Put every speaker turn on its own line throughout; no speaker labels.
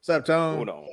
What's up, Tone?
Hold on.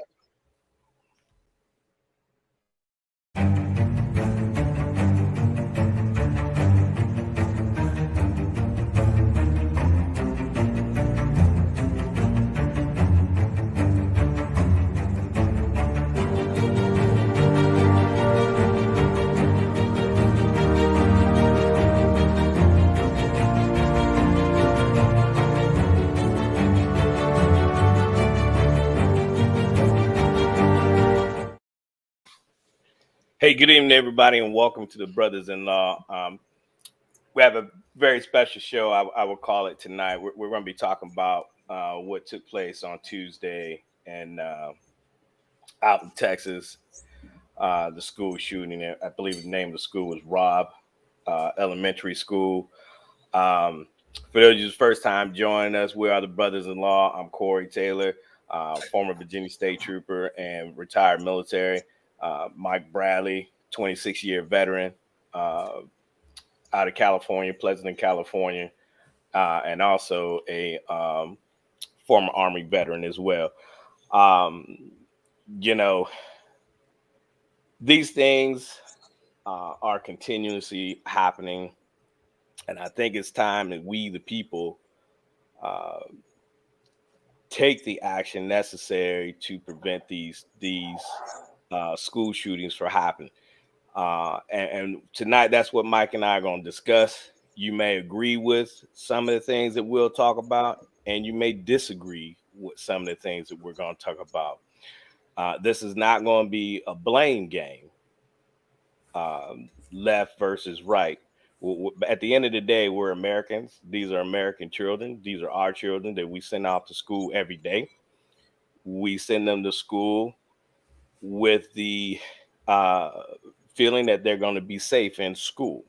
Hey, good evening, everybody, and welcome to the Brothas-in-law. We have a very special show, I would call it tonight. We're going to be talking about what took place on Tuesday and out in Texas, the school shooting. I believe the name of the school was Robb Elementary School. For those of you who's first time joining us, we are the Brothas-in-law. I'm Corey Taylor, former Virginia State Trooper and retired military. Mike Bradley, 26-year veteran out of California, Pleasanton, California, and also a former Army veteran as well. You know, these things are continuously happening, and I think it's time that we, the people, take the action necessary to prevent these school shootings from happening. And tonight, that's what Mike and I are going to discuss. You may agree with some of the things that we'll talk about, and you may disagree with some of the things that we're going to talk about. This is not going to be a blame game, left versus right. At the end of the day, we're Americans. These are American children. These are our children that we send off to school every day. We send them to school with the feeling that they're going to be safe in school.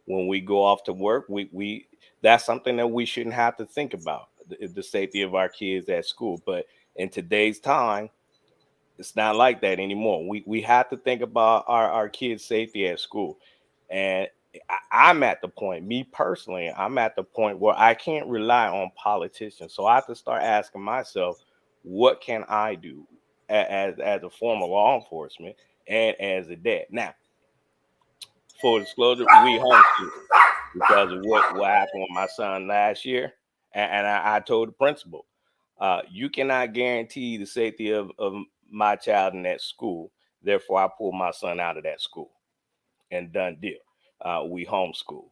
When we go off to work, we that's something that we shouldn't have to think about, the safety of our kids at school. But in today's time, it's not like that anymore. We have to think about our kids' safety at school. And I'm at the point, me personally, I'm at the point where I can't rely on politicians. So I have to start asking myself, what can I do as a former law enforcement and as a dad? Now, full disclosure, we homeschool because of what happened with my son last year. And I told the principal, you cannot guarantee the safety of my child in that school. Therefore, I pulled my son out of that school and done deal. We homeschool.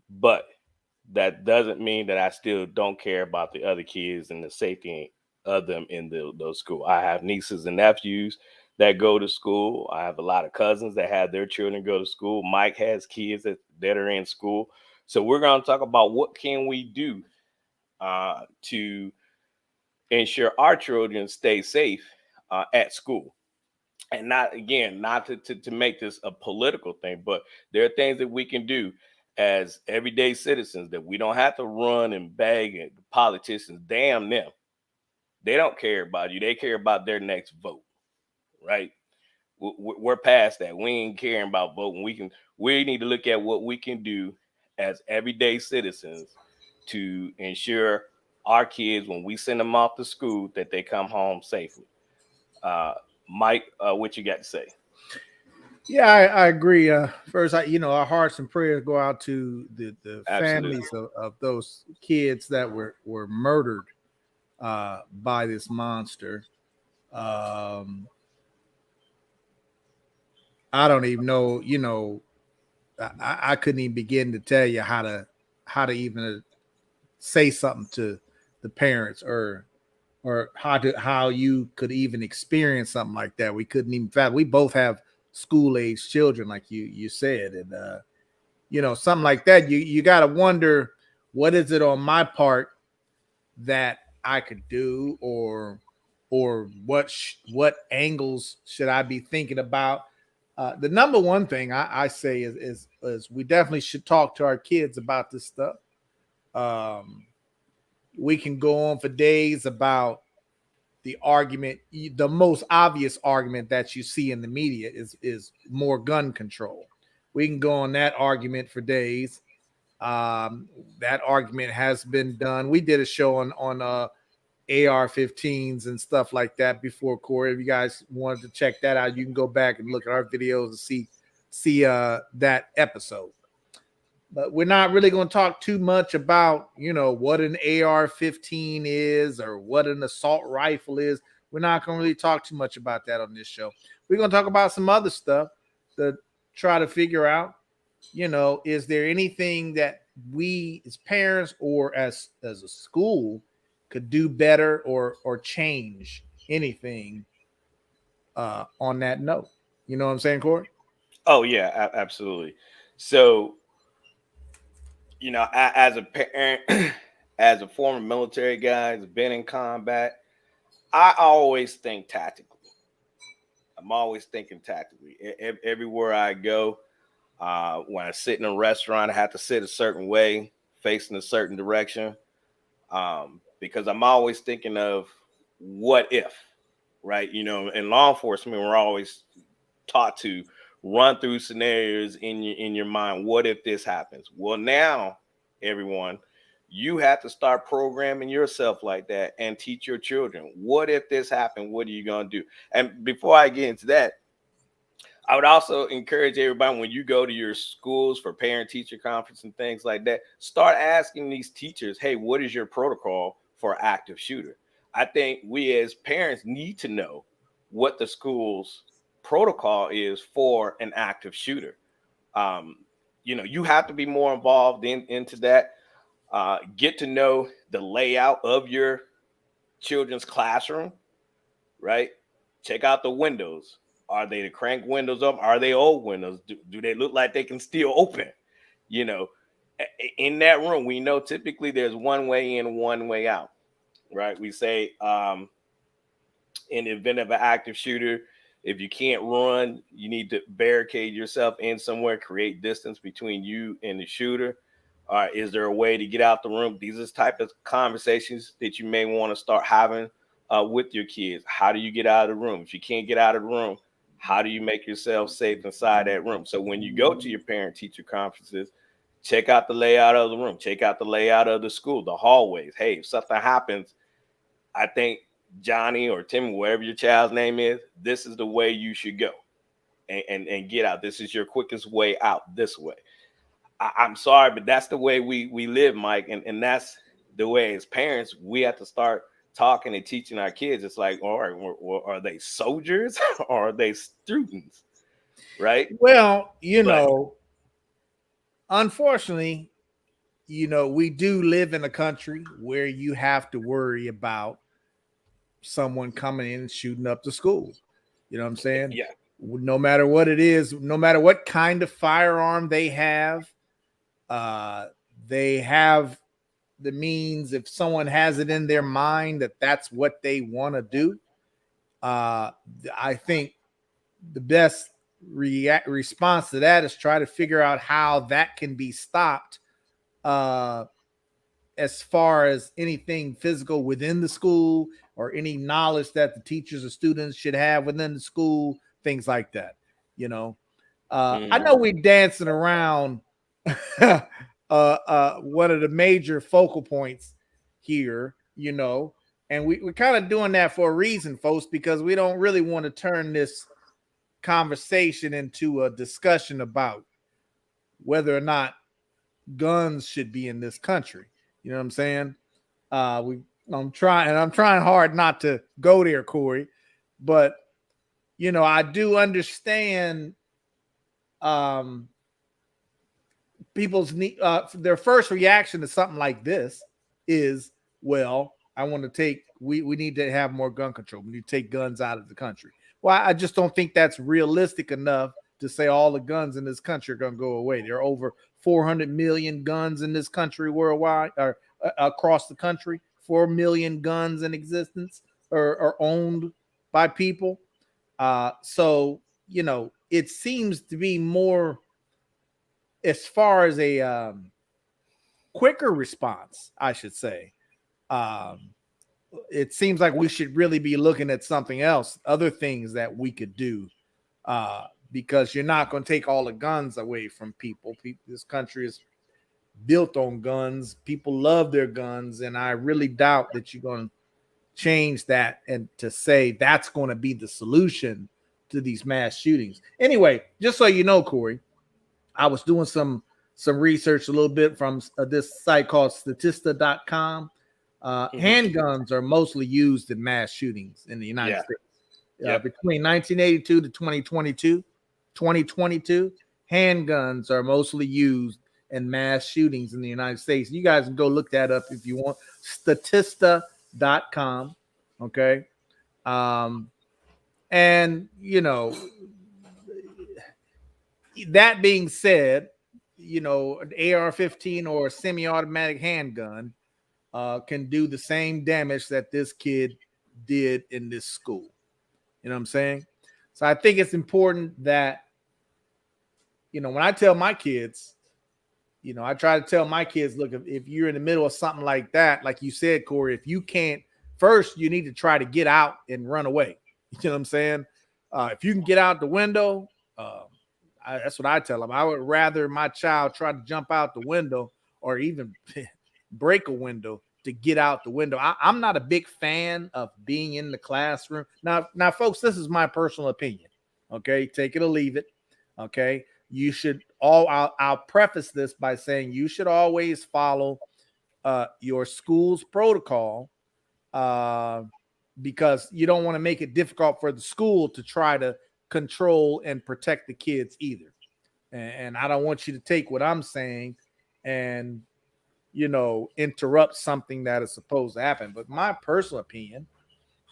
But that doesn't mean that I still don't care about the other kids and the safety of them in those school. I have nieces and nephews that go to school. I have a lot of cousins that have their children go to school. Mike has kids that are in school. So we're going to talk about what can we do to ensure our children stay safe at school. And not to make this a political thing, but there are things that we can do as everyday citizens that we don't have to run and beg at politicians. Damn them. They don't care about you. They care about their next vote, right? We're past that. We ain't caring about voting. We need to look at what we can do as everyday citizens to ensure our kids, when we send them off to school, that they come home safely. Mike, what you got to say?
Yeah, I agree. First, our hearts and prayers go out to the families of those kids that were murdered by this monster. I don't even know. I couldn't even begin to tell you how to even say something to the parents or how you could even experience something like that. We couldn't even. In fact, we both have school age children, like you said, and something like that. You got to wonder, what is it on my part that I could do, or what angles should I be thinking about? The number one thing I say is we definitely should talk to our kids about this stuff. We can go on for days about the argument. The most obvious argument that you see in the media is more gun control. We can go on that argument for days. That argument has been done. We did a show on AR-15s and stuff like that before, Corey. If you guys wanted to check that out, you can go back and look at our videos and see that episode. But we're not really going to talk too much about, what an AR-15 is or what an assault rifle is. We're not going to really talk too much about that on this show. We're going to talk about some other stuff to try to figure out, is there anything that we as parents or as a school could do better or change anything on that note? You know what I'm saying, Corey?
Oh yeah, absolutely. So, as a parent, as a former military guy, has been in combat, I always think tactically. I'm always thinking tactically. Everywhere I go, when I sit in a restaurant, I have to sit a certain way, facing a certain direction, because I'm always thinking of what if, right? In law enforcement, we're always taught to run through scenarios in your mind. What if this happens? Well, now, everyone, you have to start programming yourself like that and teach your children. What if this happened? What are you going to do? And before I get into that, I would also encourage everybody, when you go to your schools for parent teacher conference and things like that, start asking these teachers, hey, what is your protocol for active shooter? I think we as parents need to know what the school's protocol is for an active shooter. You have to be more involved into that. Get to know the layout of your children's classroom, right? Check out the windows. Are they the crank windows up? Are they old windows? Do they look like they can still open? You know, in that room, we know typically there's one way in, one way out, right? We say, in the event of an active shooter, if you can't run, you need to barricade yourself in somewhere, create distance between you and the shooter. Is there a way to get out the room? These are the type of conversations that you may want to start having with your kids. How do you get out of the room? If you can't get out of the room, how do you make yourself safe inside that room? So when you go to your parent teacher conferences, check out the layout of the room, check out the layout of the school, the hallways. Hey, if something happens, I think Johnny or Tim, whatever your child's name is, this is the way you should go and get out. This is your quickest way out this way. I'm sorry, but that's the way we live, Mike. And that's the way as parents, we have to start talking and teaching our kids. It's like, all right, well, are they soldiers or are they students? Right.
Well,
But
unfortunately, we do live in a country where you have to worry about someone coming in and shooting up the school. You know what I'm saying?
yeah.
No matter what it is, no matter what kind of firearm uh, they have the means. If someone has it in their mind that that's what they want to do, I think the best response to that is try to figure out how that can be stopped. As far as anything physical within the school or any knowledge that the teachers or students should have within the school, things like that. You know, I
Mm.
know we're dancing around one of the major focal points here, and we're kind of doing that for a reason, folks, because we don't really want to turn this conversation into a discussion about whether or not guns should be in this country. You know what I'm saying? I'm trying hard not to go there, Corey, but I do understand people's need. Their first reaction to something like this is, well, I want to take. We need to have more gun control. We need to take guns out of the country. Well, I just don't think that's realistic enough to say all the guns in this country are going to go away. There are over 400 million guns in this country worldwide, or across the country. 4 million guns in existence or owned by people. So it seems to be more as far as a quicker response, I should say. Um, it seems like we should really be looking at something else, other things that we could do, because you're not going to take all the guns away from people. This country is built on guns. People love their guns, and I really doubt that you're going to change that and to say that's going to be the solution to these mass shootings. Anyway, just so you know, Corey, I was doing some research a little bit from this site called Statista.com. Handguns are mostly used in mass shootings in the United
Yeah.
States.
Yep.
Between 1982 to 2022, handguns are mostly used in mass shootings in the United States. You guys can go look that up if you want. Statista.com. Okay. And, you know, that being said, you know, an AR-15 or a semi-automatic handgun can do the same damage that this kid did in this school. You know what I'm saying? So I think it's important that, you know, when I tell my kids, you know, I try to tell my kids, look, if you're in the middle of something like that, like you said, Corey, if you can't, first, you need to try to get out and run away. You know what I'm saying? If you can get out the window, that's what I tell them. I would rather my child try to jump out the window or even break a window to get out the window. I'm not a big fan of being in the classroom. Now, folks, this is my personal opinion. Okay, take it or leave it. Okay, you should I'll preface this by saying you should always follow your school's protocol because you don't want to make it difficult for the school to try to control and protect the kids either. And I don't want you to take what I'm saying and, you know, interrupt something that is supposed to happen. But my personal opinion,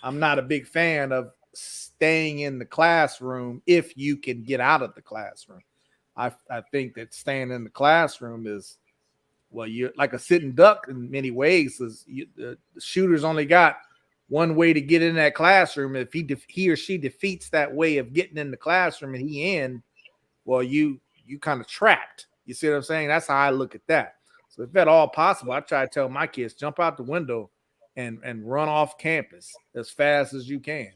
I'm not a big fan of staying in the classroom if you can get out of the classroom. I think that staying in the classroom is, well, you're like a sitting duck in many ways. Is the shooter's only got one way to get in that classroom. If he or she defeats that way of getting in the classroom and he in, well, you kind of trapped. You see what I'm saying? That's how I look at that. So if at all possible, I try to tell my kids, jump out the window and run off campus as fast as you can.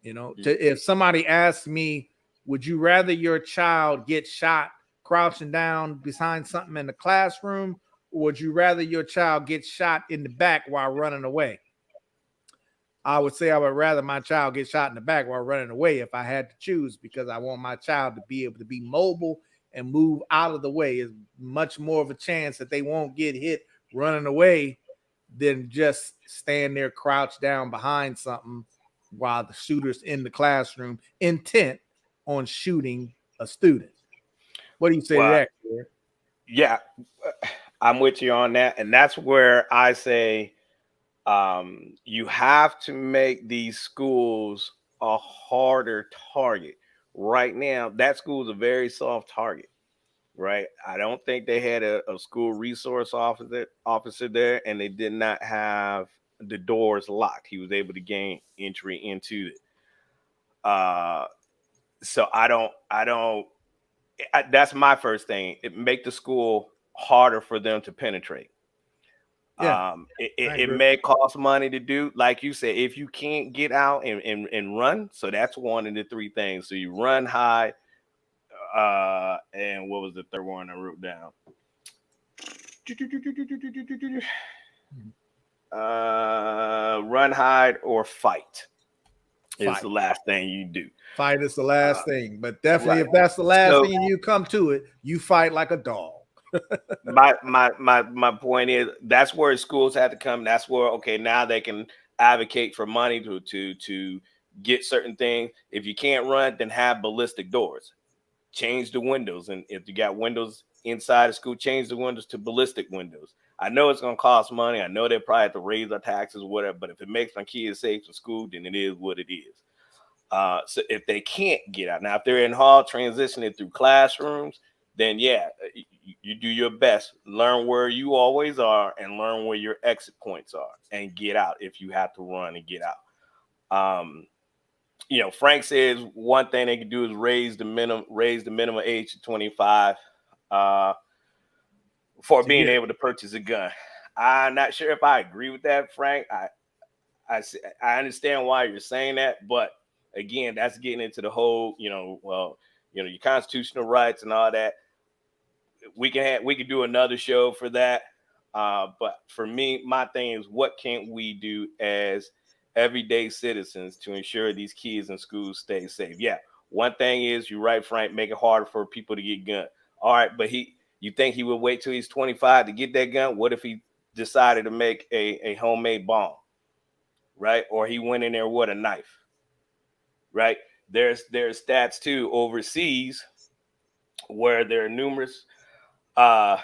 You know, if somebody asks me, would you rather your child get shot crouching down behind something in the classroom, or would you rather your child get shot in the back while running away? I would say I would rather my child get shot in the back while running away if I had to choose, because I want my child to be able to be mobile and move out of the way. Is much more of a chance that they won't get hit running away than just stand there crouched down behind something while the shooter's in the classroom intent on shooting a student. What do you say to
Well,
that, Corey?
yeah, I'm with you on that. And that's where I say you have to make these schools a harder target. Right now, that school is a very soft target, right? I don't think they had a school resource officer there, and they did not have the doors locked. He was able to gain entry into it. Uh, so that's my first thing. It make the school harder for them to penetrate.
Yeah, I
It
agree.
may cost money to do, like you said, if you can't get out and run. So that's one of the three things. So you run, hide, and what was the third one I wrote down? Run, hide, or fight is
Fight.
the last thing you do.
Fight is the
Uh,
last thing. But definitely,
right.
if that's the last
So
thing and you come to it, you fight like a dog.
my point is that's where schools have to come. That's where, okay, now they can advocate for money to get certain things. If you can't run, then have ballistic doors. Change the windows, and if you got windows inside the school, change the windows to ballistic windows. I know it's going to cost money. I know they probably have to raise our taxes or whatever, but if it makes my kids safe in school, then it is what it is. So if they can't get out, now if they're in hall transitioning through classrooms, then yeah, you do your best. Learn where you always are and learn where your exit points are and get out if you have to run and get out. Frank says one thing they can do is raise the minimum age to 25 for
To
being
get
able to purchase a gun. I'm not sure if I agree with that, Frank. I understand why you're saying that, but again, that's getting into the whole, your constitutional rights and all that. We can do another show for that. But for me, my thing is, what can we do as everyday citizens to ensure these kids in schools stay safe? Yeah, one thing is, you're right, Frank, make it harder for people to get guns. All right, but you think he would wait till he's 25 to get that gun? What if he decided to make a homemade bomb, right? Or he went in there with a knife, right? There's stats too overseas where there are numerous uh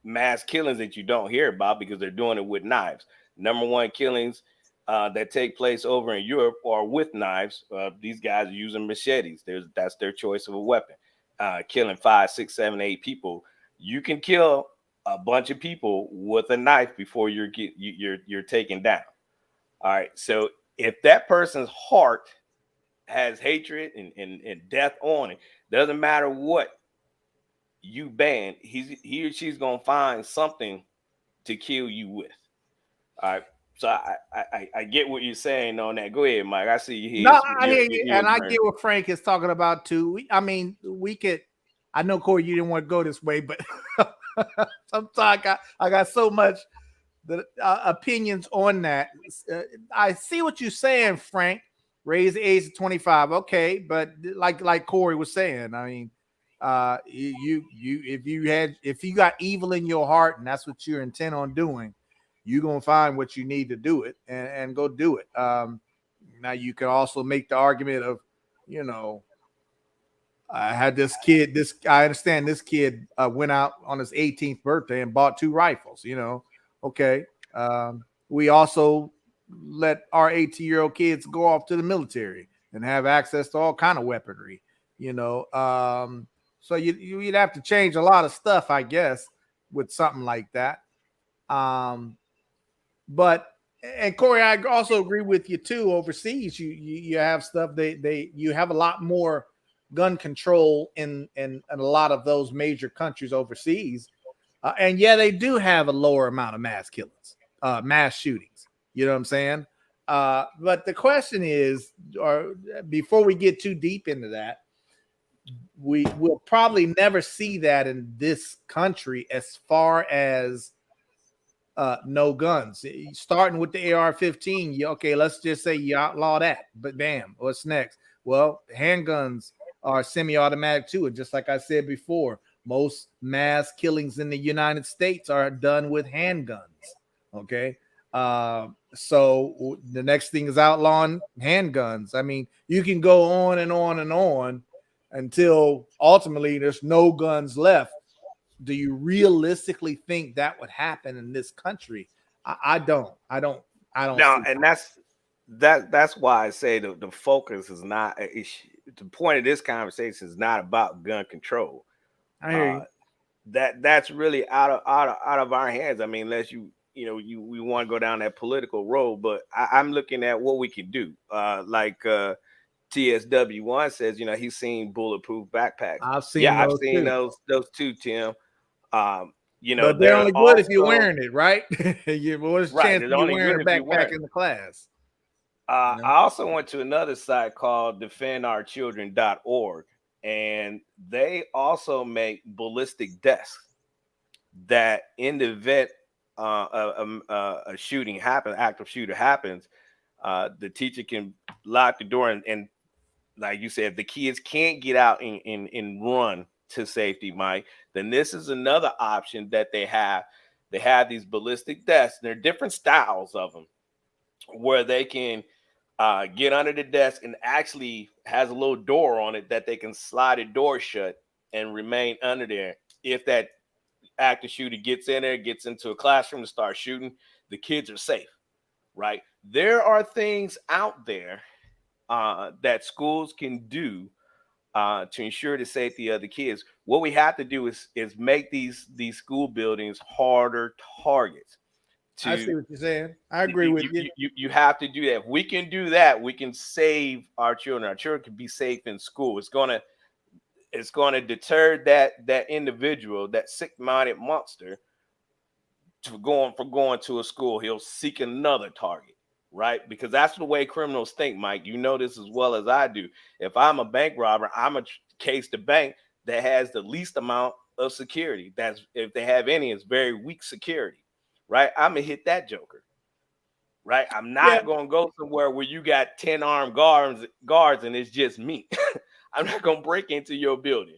mass killings that you don't hear about because they're doing it with knives. Number one killings that take place over in Europe are with knives. These guys are using machetes. That's their choice of a weapon. Killing 5, 6, 7, 8 people. You can kill a bunch of people with a knife before you're taken down. All right. So if that person's heart has hatred and death on it, doesn't matter what you ban, he or she's gonna find something to kill you with. All right. So I get what you're saying on that. Go ahead, Mike. I see you here.
No, I hear you, and I get what Frank is talking about too. I mean, we could. I know, Corey, you didn't want to go this way, but sometimes I got so much opinions on that. I see what you're saying, Frank. Raise the age to 25, okay, but like Corey was saying, I mean, if you got evil in your heart and that's what you're intent on doing, you're gonna find what you need to do it and go do it. Now you can also make the argument of, you know, I had this kid. I understand this kid went out on his 18th birthday and bought 2 rifles. You know, okay. We also let our 18-year-old kids go off to the military and have access to all kind of weaponry. You know, so you'd have to change a lot of stuff, I guess, with something like that. But and Corey, I also agree with you too. Overseas, you have stuff you have a lot more gun control in a lot of those major countries overseas, and yeah, they do have a lower amount of mass killings, mass shootings. You know what I'm saying? But the question is, or before we get too deep into that, we will probably never see that in this country as far as no guns. Starting with the AR-15, okay, let's just say you outlaw that, but bam, what's next? Well, handguns are semi-automatic too, and just like I said before, most mass killings in the United States are done with handguns. Okay, so the next thing is outlawing handguns. I mean, you can go on and on and on until ultimately there's no guns left. Do you realistically think that would happen in this country? I don't. I don't
No,
see
and that's why I say the focus is not the point of this conversation is not about gun control.
I hear
Uh,
you.
that's really out of our hands. I mean, unless we want to go down that political road, but I'm looking at what we can do. Like TSW1 says, he's seen bulletproof backpacks.
I've seen
Yeah, I've
those
seen
too,
those too, Tim.
but they're
There's
only good if you're
also
wearing it, right? What's the
right.
chance
It's
of you
only
wearing
good
a
if you're
backpack
wearing
in
it.
the class? You know?
I also went to another site called defendourchildren.org, and they also make ballistic desks that in the event a shooting happens, active shooter happens, the teacher can lock the door and like you said, if the kids can't get out and run to safety, Mike, then this is another option that they have. They have these ballistic desks. There are different styles of them where they can get under the desk and actually has a little door on it that they can slide a door shut and remain under there. If that active shooter gets in there, gets into a classroom to start shooting, the kids are safe, right? There are things out there that schools can do to ensure the safety of the kids. What we have to do is make these school buildings harder targets.
I see
To
what you're saying. I agree with you.
you have to do that. If we can do that, we can save our children. Our children can be safe in school. It's gonna deter that individual, that sick-minded monster, from going to a school. He'll seek another target, right? Because that's the way criminals think, Mike. You know this as well as I do. If I'm a bank robber, I'm a case the bank that has the least amount of security. That's, if they have any, it's very weak security. right? I'm gonna hit that joker, right? I'm
Yeah,
not gonna go somewhere where you got 10 armed guards and it's just me. I'm not gonna break into your building.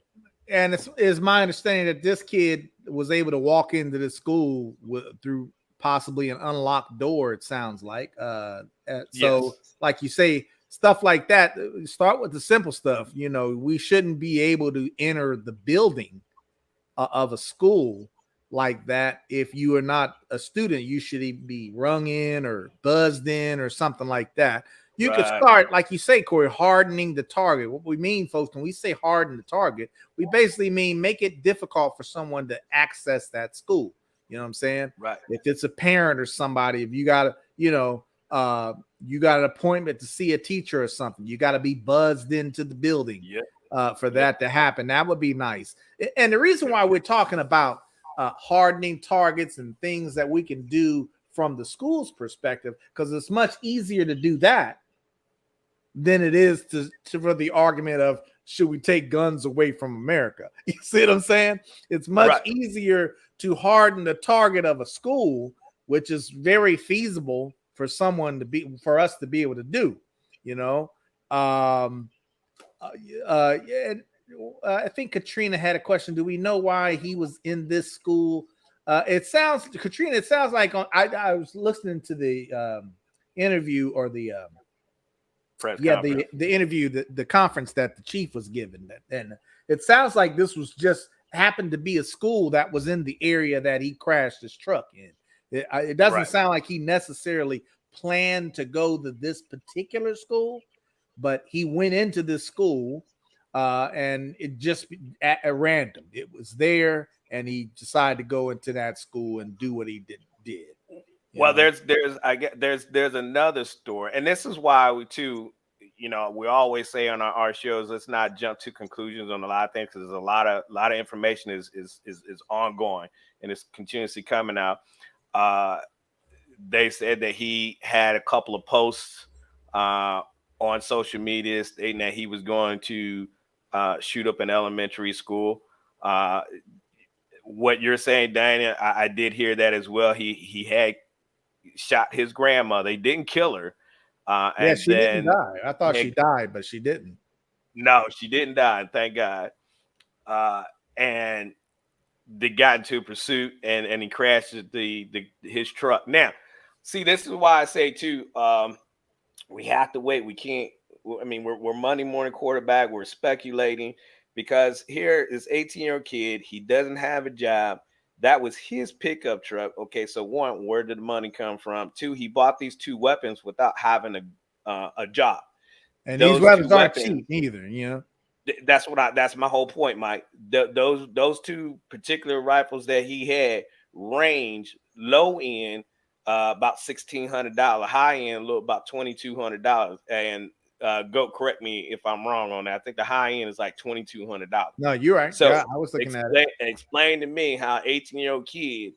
and it's my understanding that this kid was able to walk into the school through possibly an unlocked door. It sounds like. So,
Yes.
like you say, stuff like that. Start with the simple stuff. You know, we shouldn't be able to enter the building of a school like that. If you are not a student, you should be rung in or buzzed in or something like that. You could
Right.
start, like you say, Corey, hardening the target. What we mean, folks, when we say harden the target, we basically mean make it difficult for someone to access that school. You know what I'm saying?
Right.
If it's a parent or somebody, if you got you got an appointment to see a teacher or something, you got to be buzzed into the building
Yep.
for
Yep.
that to happen. That would be nice. And the reason
Yep.
why we're talking about hardening targets and things that we can do from the school's perspective, because it's much easier to do that than it is to for the argument of should we take guns away from America? You see what I'm saying? It's much
Right.
easier to harden the target of a school, which is very feasible for someone to be for us to be able to do. You know, yeah, I think Katrina had a question. Do we know why he was in this school? It sounds, Katrina, it sounds like I was listening to the interview or the
Press
yeah
conference.
the interview, the conference that the chief was given, and it sounds like this was just happened to be a school that was in the area that he crashed his truck in. It doesn't
Right.
sound like he necessarily planned to go to this particular school, but he went into this school and it just at random. It was there, and he decided to go into that school and do what he did. You
Well,
know,
there's I get there's another story, and this is why we too, we always say on our shows, let's not jump to conclusions on a lot of things because there's a lot of information is ongoing and it's continuously coming out. Uh, they said that he had a couple of posts uh, on social media stating that he was going to shoot up an elementary school. Uh, what you're saying, Daniel, I did hear that as well. He had shot his grandmother. He didn't kill her.
yeah,
And
she didn't
then
die. I thought she
had,
died, but she didn't.
no, she didn't die. Thank God. And they got into a pursuit and he crashed his truck. Now, see, this is why I say too, we have to wait. We can't. I mean, we're Monday morning quarterback. We're speculating because here is 18-year-old kid. He doesn't have a job. That was his pickup truck. Okay, so one, where did the money come from? Two, he bought these two weapons without having a job.
And these
Those two
weapons aren't
weapons.
cheap either.
That's my whole point, Mike. Those two particular rifles that he had range low end about $1,600, high end a little about $2,200. And go correct me if I'm wrong on that. I think the high end is like $2,200.
No, you're right.
So
Yeah, I was looking at it.
explain to me how 18-year-old kid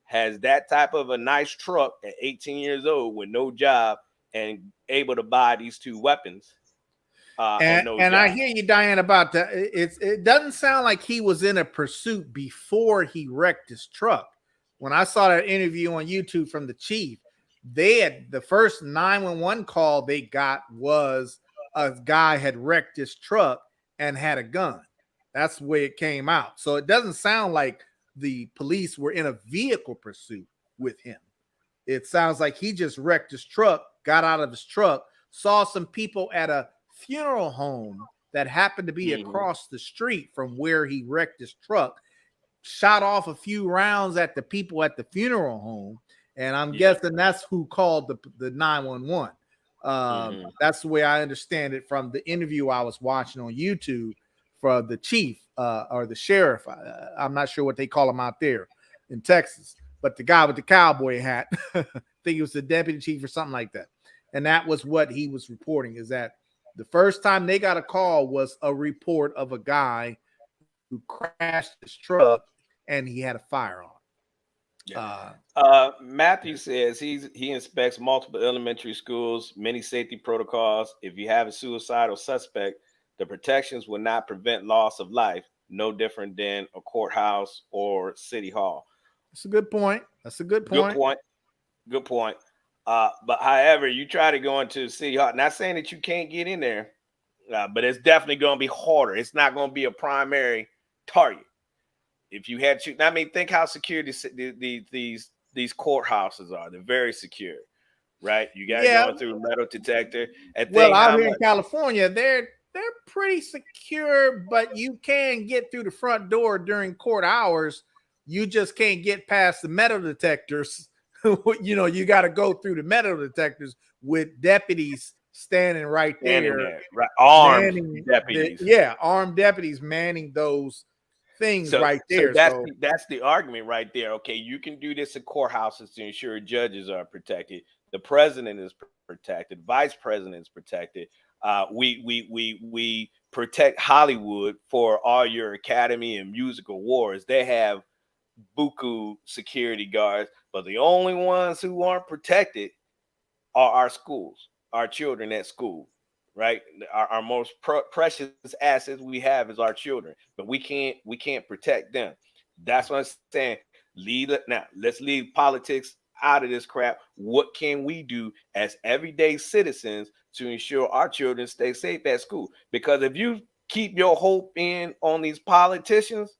has that type of a nice truck at 18 years old with no job and able to buy these two weapons and no
And I
job.
hear you, Diane, about that. It doesn't sound like he was in a pursuit before he wrecked his truck. When I saw that interview on YouTube from the chief, they had the first 911 call they got was a guy had wrecked his truck and had a gun. That's the way it came out. So it doesn't sound like the police were in a vehicle pursuit with him. It sounds like he just wrecked his truck, got out of his truck, saw some people at a funeral home that happened to be
Mhm.
across the street from where he wrecked his truck, shot off a few rounds at the people at the funeral home, and I'm
Yeah.
guessing that's who called the 911.
Mhm.
That's the way I understand it from the interview I was watching on YouTube for the chief or the sheriff. I'm not sure what they call him out there in Texas, but the guy with the cowboy hat, I think he was the deputy chief or something like that. And that was what he was reporting, is that the first time they got a call was a report of a guy who crashed his truck and he had a firearm.
Yeah. Matthew says he inspects multiple elementary schools, many safety protocols. If you have a suicidal suspect, the protections will not prevent loss of life, no different than a courthouse or city hall.
That's a good point. That's a good
Good
point.
point. Good point. But however, you try to go into City Hall, not saying that you can't get in there, but it's definitely going to be harder. It's not going to be a primary target. If you had to, I mean, think how secure these courthouses are. They're very secure, right? You got to
Yeah.
go through a metal detector and
Well,
think
out
how
here in
much.
California, they're pretty secure, but you can get through the front door during court hours. You just can't get past the metal detectors. You got to go through the metal detectors with deputies standing right
Standing
there,
there, right? Armed
manning
deputies.
armed deputies manning those things
So,
right
so
there.
that's
So
the argument right there. Okay, you can do this in courthouses to ensure judges are protected. The president is protected. Vice president is protected. We protect Hollywood for all your Academy and music awards. They have buku security guards, but the only ones who aren't protected are our schools, our children at school, right? Our most precious assets we have is our children, but we can't protect them. That's what I'm saying. Now. Let's leave politics out of this crap. What can we do as everyday citizens to ensure our children stay safe at school? Because if you keep your hope in on these politicians,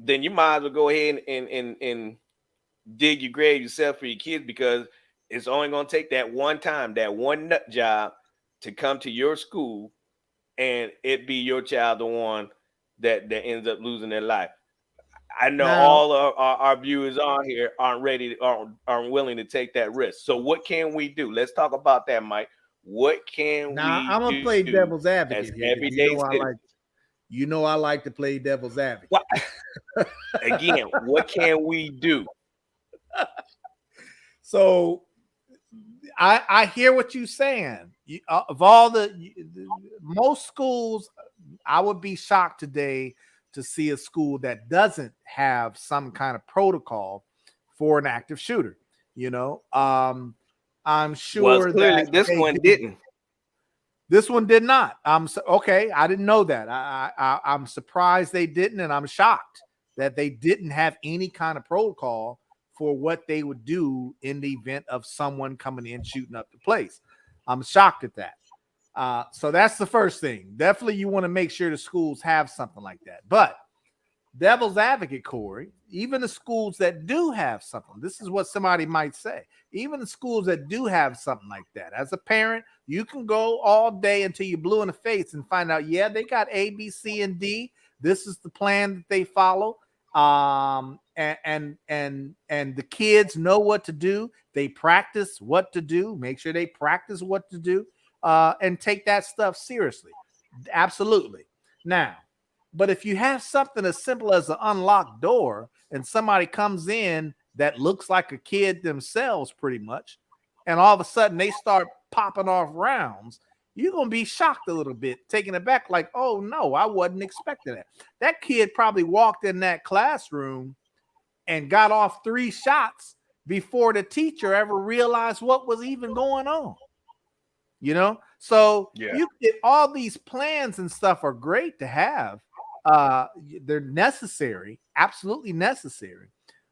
then you might as well go ahead and dig your grave yourself for your kids, because it's only going to take that one time, that one nut job to come to your school, and it be your child the one that ends up losing their life. I know
now,
all of our viewers on here aren't ready, aren't willing to take that risk. So what can we do? Let's talk about that, Mike. What can
now
we
I'm gonna play
do
devil's
as
advocate here because
everyday citizens?
I like to play devil's
What,
advocate.
again, what can we do?
So I hear what you're saying. Of all most schools, I would be shocked today to see a school that doesn't have some kind of protocol for an active shooter. You know, I'm
Well,
sure
clearly
that
this
they
one
do.
didn't.
This one did not. Okay. I didn't know that. I'm surprised they didn't, and I'm shocked that they didn't have any kind of protocol for what they would do in the event of someone coming in shooting up the place. I'm shocked at that. So that's the first thing. Definitely, you want to make sure the schools have something like that. But devil's advocate, Corey, even the schools that do have something, this is what somebody might say. Even the schools that do have something like that, as a parent, you can go all day until you're blue in the face and find out, yeah, they got A, B, C, and D. This is the plan that they follow. And the kids know what to do. They practice what to do. Make sure they practice what to do, and take that stuff seriously. Absolutely. Now, but if you have something as simple as an unlocked door and somebody comes in that looks like a kid themselves, pretty much, and all of a sudden they start popping off rounds, you're going to be shocked a little bit, taken aback, like, oh no, I wasn't expecting that. That kid probably walked in that classroom and got off 3 shots before the teacher ever realized what was even going on. So
Yeah.
you get all these plans and stuff are great to have. They're necessary, absolutely necessary.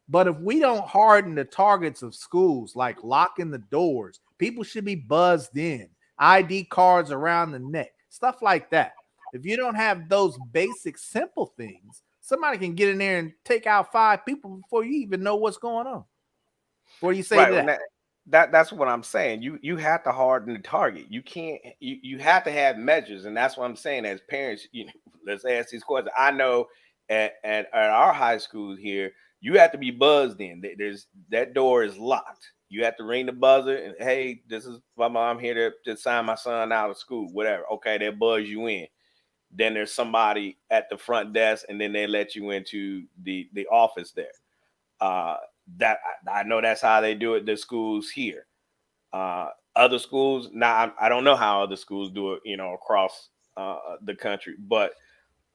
But if we don't harden the targets of schools, like locking the doors, people should be buzzed in, ID cards around the neck, stuff like that. If you don't have those basic simple things, somebody can get in there and take out 5 people before you even know what's going on. What do you say to
Right.
that?
That's what I'm saying. You have to harden the target. You can't. You have to have measures, and that's what I'm saying. As parents, let's ask these questions. I know at our high school here, you have to be buzzed in. There's that door is locked. You have to ring the buzzer and, hey, this is my mom here to sign my son out of school. Whatever. Okay, they buzz you in. Then there's somebody at the front desk, and then they let you into the office there. Uh, that I know that's how they do it. The schools here, other schools. Now I don't know how other schools do it, across the country. But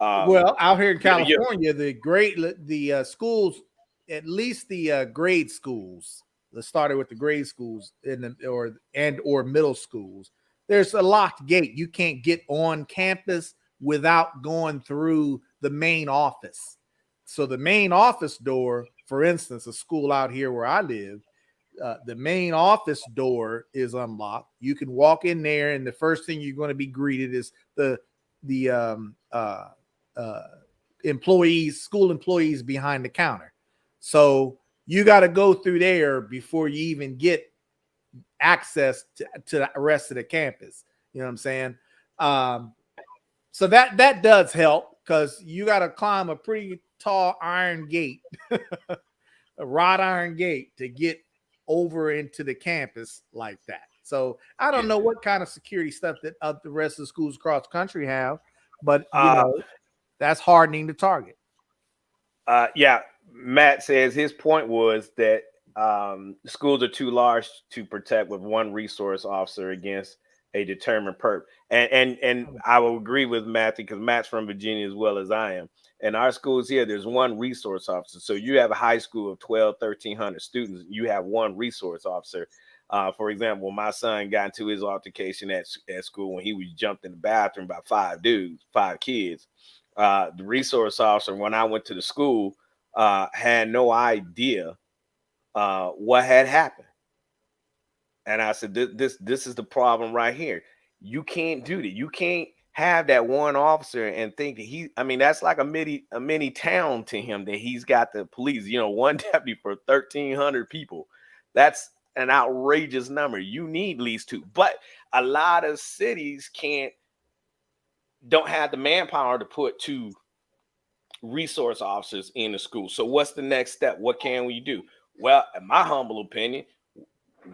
Well, out here in
yeah,
California, the schools, at least the grade schools. Let's start with the grade schools or middle schools. There's a locked gate. You can't get on campus without going through the main office. So the main office door for instance, a school out here where I live, the main office door is unlocked. You can walk in there, and the first thing you're going to be greeted is the uh, employees, school employees behind the counter. So you got to go through there before you even get access to the rest of the campus. You know what I'm saying? Um, so that does help because you got to climb a pretty tall iron gate, a wrought iron gate to get over into the campus like that. So I don't
Yeah.
know what kind of security stuff that the rest of the schools across the country have, but
Uh,
that's hardening the target.
yeah. Matt says his point was that schools are too large to protect with one resource officer against a determined perp. And I will agree with Matthew because Matt's from Virginia as well as I am. And our schools here, there's one resource officer. So you have a high school of 12, 1,300 students. You have one resource officer. For example, my son got into his altercation at school when he was jumped in the bathroom by 5 kids. The resource officer, when I went to the school, had no idea what had happened. And I said, this is the problem right here. You can't do that. You can't have that one officer and think that I mean, that's like a mini town to him that he's got the police, one deputy for 1,300 people. That's an outrageous number. You need at least two. But a lot of cities don't have the manpower to put two resource officers in the school. So what's the next step? What can we do? Well, in my humble opinion,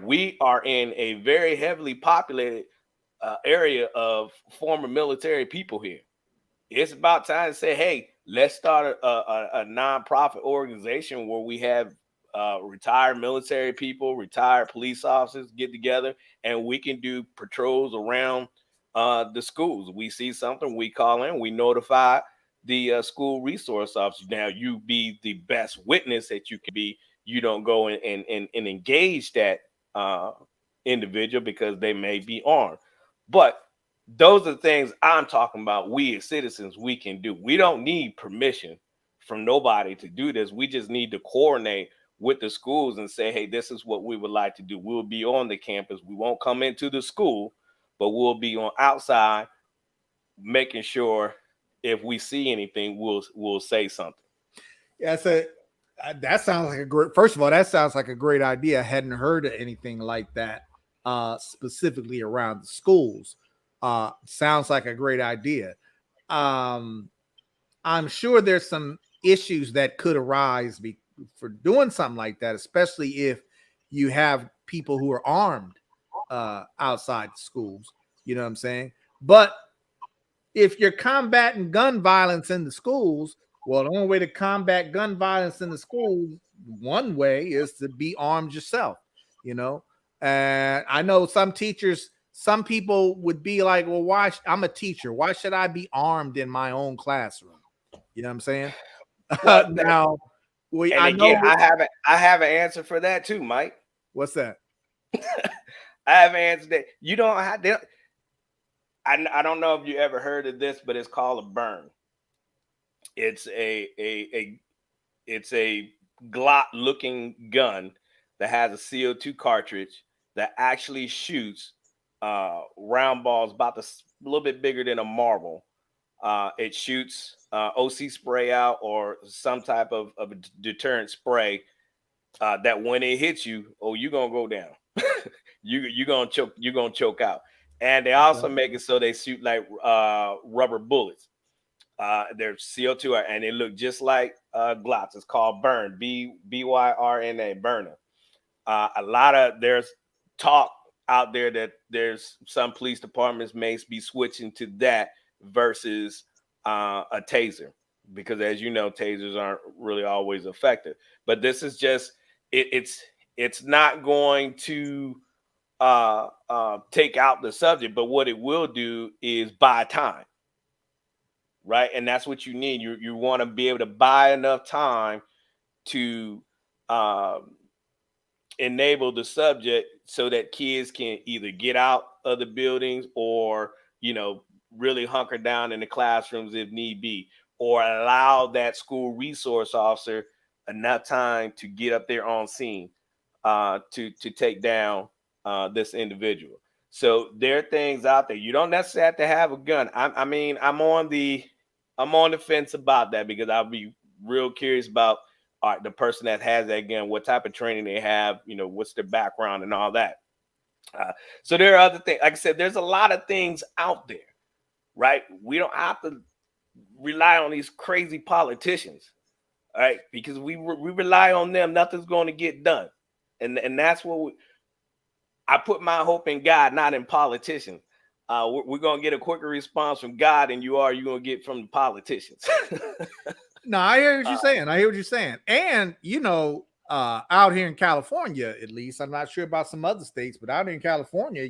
we are in a very heavily populated area of former military people here. It's about time to say, hey, let's start a nonprofit organization where we have retired military people, retired police officers get together, and we can do patrols around the schools. We see something, we call in, we notify the school resource officer. Now, you be the best witness that you can be. You don't go and engage that uh, individual because they may be armed. But those are the things I'm talking about. We as citizens, we can do. We don't need permission from nobody to do this. We just need to coordinate with the schools and say, hey, this is what we would like to do. We'll be on the campus. We won't come into the school, but we'll be on outside making sure if we see anything, we'll say something.
Yeah, that sounds like a great. First of all, that sounds like a great idea. I hadn't heard of anything like that specifically around the schools. Sounds like a great idea. Um, I'm sure there's some issues that could arise for doing something like that, especially if you have people who are armed outside the schools. You know what I'm saying? But if you're combating gun violence in the schools, well, the only way to combat gun violence in the schools, one way is to be armed yourself, you know. And I know some teachers, some people would be like, well, I'm a teacher. Why should I be armed in my own classroom? You know what I'm saying?
Well,
Now,
and
I
again,
know
I have an answer for that too, Mike.
what's that?
I have an answer that you don't have. I don't know if you ever heard of this, but it's called a burn. It's a Glock looking gun that has a CO2 cartridge that actually shoots round balls about a little bit bigger than a marble. It shoots OC spray out or some type of deterrent spray that when it hits you, oh, you're gonna go down. You're gonna choke. You're gonna choke out. And they also make it so they shoot like rubber bullets. They're CO2 and they look just like Glocks. It's called Burn, BYRNA, burner. There's talk out there that there's some police departments may be switching to that versus a taser because, as you know, tasers aren't really always effective. But this is just it's not going to take out the subject, but what it will do is buy time, right? And that's what you need. You want to be able to buy enough time to um, enable the subject so that kids can either get out of the buildings or really hunker down in the classrooms if need be, or allow that school resource officer enough time to get up there on scene to take down this individual. So there are things out there. You don't necessarily have to have a gun. I mean, I'm on the fence about that, because I'll be real curious about the person that has that gun, what type of training they have, what's their background and all that. So there are other things. Like I said, there's a lot of things out there, right? We don't have to rely on these crazy politicians, right? Because we rely on them, nothing's going to get done. And that's what I put my hope in God, not in politicians. We're going to get a quicker response from God than you're going to get from the politicians.
No, I hear what you're saying. I hear what you're saying. And, out here in California, at least, I'm not sure about some other states, but out here in California,